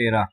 13।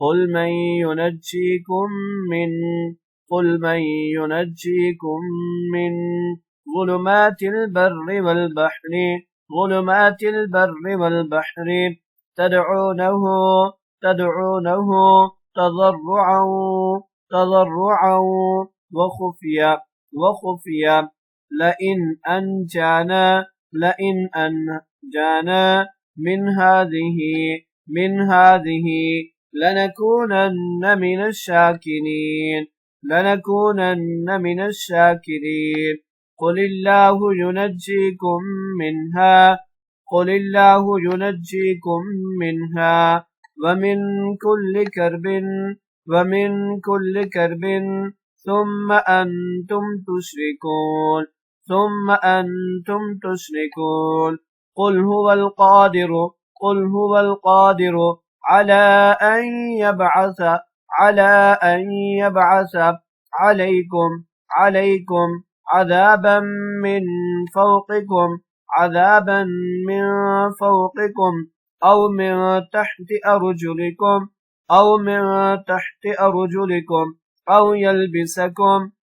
قل من ينجيكم من ظلمات البر والبحر تدعونه تضرعا وخفيا لئن أنجانا من هذه لنكونن من الشاكرين. قل الله ينجيكم منها ومن كل كرب ثم أنتم تشركون. قل هو القادر على أن يبعث عليكم عذابا من فوقكم أو من تحت أرجلكم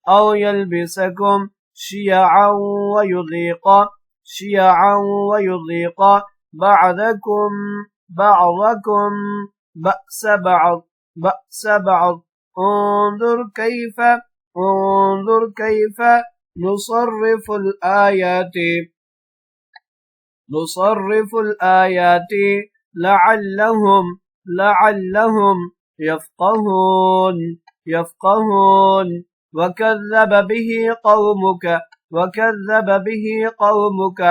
أو يلبسكم شيعا ويذيق بعضكم بأس بعض. انظر كيف نصرف الآيات لعلهم يفقهون. وكذب به قومك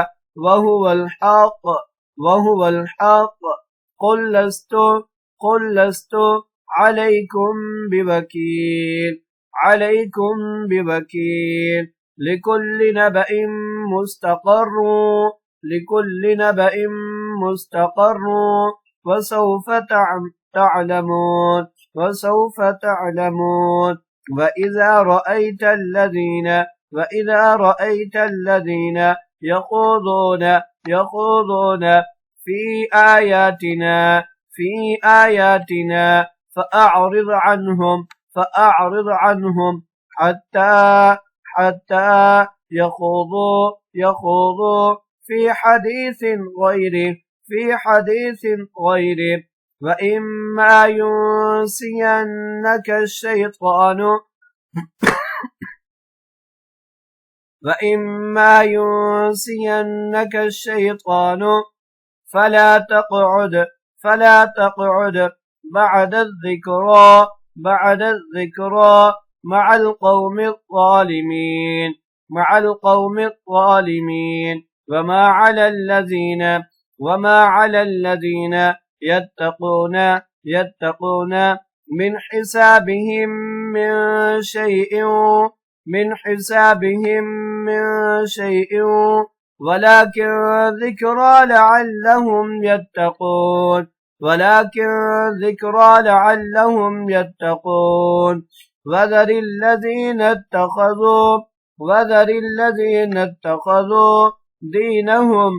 وهو الحق. قل لست عليكم بوكيل. لكل نبأ مستقر وسوف تعلمون. وإذا رأيت الذين يخوضون في آياتنا فأعرض عنهم حتى يخوضوا في حديث غيره. وإما ينسينك الشيطان فلا تقعد بعد الذكرى مع القوم الظالمين. وما على الذين يتقون من حسابهم من شيء ولكن ذكرى لعلهم يتقون. وذر الذين اتخذوا دينهم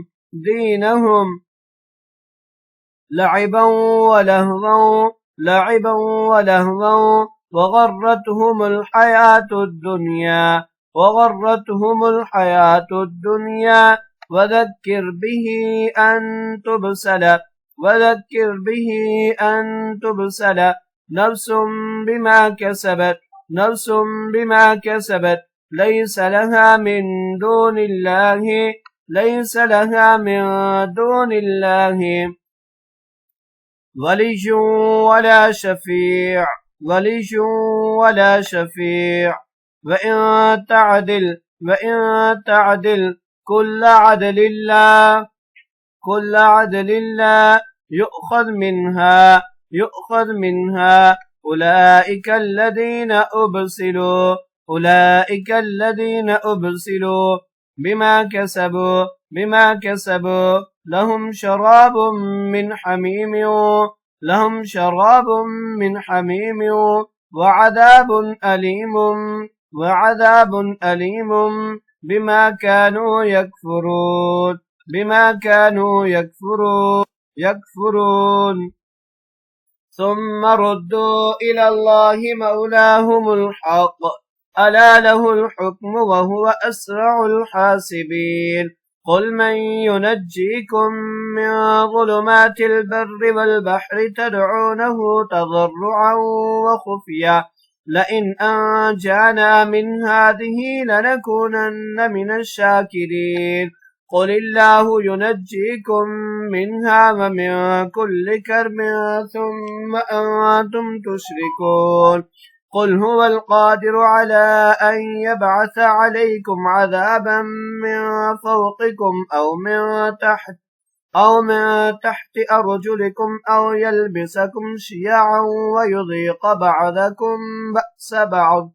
لعبا ولهوا وغرتهم الحياة الدنيا. وذكر به أن تبسل نفس بما كسبت ليس لها من دون الله ولي ولا شفيع. ولي ولا شفيع. وإن تعدل كل عدل لا يؤخذ منها. أولئك الذين أبسلوا بما كسبوا لهم شراب من حميم وعذاب أليم بما كانوا يكفرون. ثم ردوا إلى الله مولاهم الحق ألا له الحكم وهو أسرع الحاسبين. قل من ينجيكم من ظلمات البر والبحر تدعونه تضرعا وخفيا لئن أنجانا من هذه لنكونن من الشاكرين. قل الله ينجيكم منها ومن كل كرب ثم أنتم تشركون. قل هو القادر على أن يبعث عليكم عذابا من فوقكم أو من تحت أرجلكم أو يلبسكم شيعا ويذيق بعضكم بأس بعض.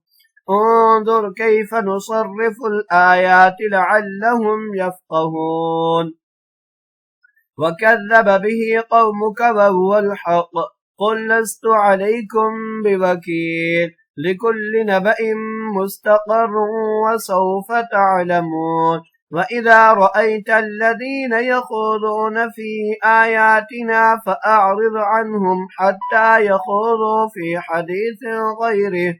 انظر كيف نصرف الآيات لعلهم يفقهون. وكذب به قومك وهو الحق. قل لست عليكم بوكيل. لكل نبأ مستقر وسوف تعلمون. وإذا رأيت الذين يخوضون في آياتنا فأعرض عنهم حتى يخوضوا في حديث غيره.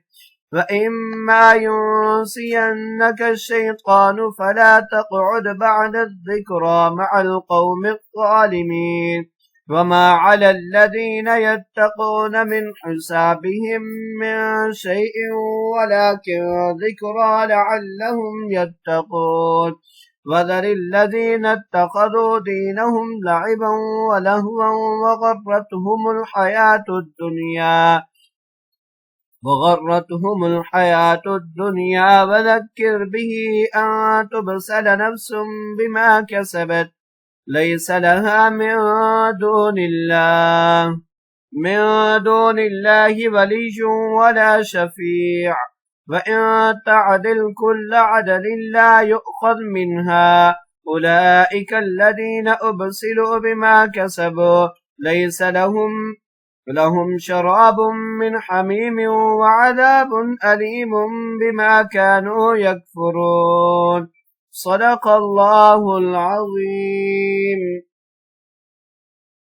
وإما ينسينك الشيطان فلا تقعد بعد الذكرى مع القوم الظالمين. وما على الذين يتقون من حسابهم من شيء ولكن ذكرى لعلهم يتقون. وذر الذين اتخذوا دينهم لعبا ولهوا وغرتهم الحياة الدنيا وذكر به أن تبسل نفس بما كسبت ليس لها من دون الله ولي ولا شفيع. وإن تعدل كل عدل لا يؤخذ منها. أولئك الذين أبسلوا بما كسبوا ليس لهم شراب من حميم وعذاب أليم بما كانوا يكفرون. صدق الله العظيم.